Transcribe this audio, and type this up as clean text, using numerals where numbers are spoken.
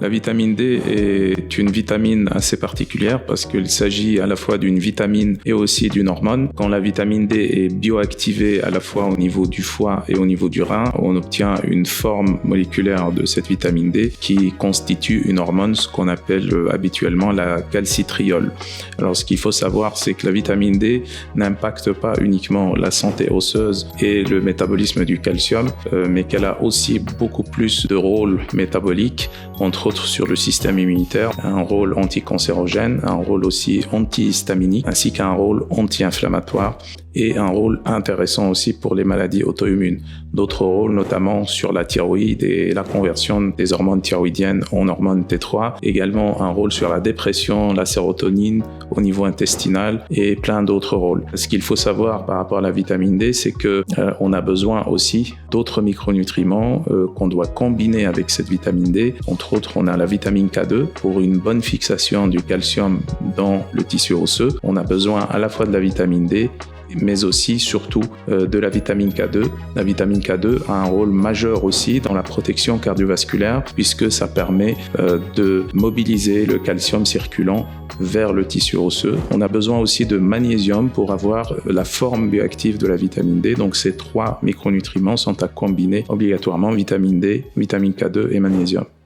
La vitamine D est une vitamine assez particulière parce qu'il s'agit à la fois d'une vitamine et aussi d'une hormone. Quand la vitamine D est bioactivée à la fois au niveau du foie et au niveau du rein, on obtient une forme moléculaire de cette vitamine D qui constitue une hormone, ce qu'on appelle habituellement la calcitriol. Alors ce qu'il faut savoir, c'est que la vitamine D n'impacte pas uniquement la santé osseuse et le métabolisme du calcium, mais qu'elle a aussi beaucoup plus de rôle métabolique, entre autres sur le système immunitaire, un rôle anticancérogène, un rôle aussi antihistaminique, ainsi qu'un rôle anti-inflammatoire et un rôle intéressant aussi pour les maladies auto-immunes. D'autres rôles, notamment sur la thyroïde et la conversion des hormones thyroïdiennes en hormones T3, également un rôle sur la dépression, la sérotonine au niveau intestinal et plein d'autres rôles. Ce qu'il faut savoir par rapport à la vitamine D, c'est que on a besoin aussi d'autres micronutriments qu'on doit combiner avec cette vitamine D. Entre autres, on a la vitamine K2 pour une bonne fixation du calcium dans le tissu osseux. On a besoin à la fois de la vitamine D, mais aussi, surtout, de la vitamine K2. La vitamine K2 a un rôle majeur aussi dans la protection cardiovasculaire puisque ça permet de mobiliser le calcium circulant vers le tissu osseux. On a besoin aussi de magnésium pour avoir la forme bioactive de la vitamine D. Donc ces trois micronutriments sont à combiner obligatoirement, vitamine D, vitamine K2 et magnésium.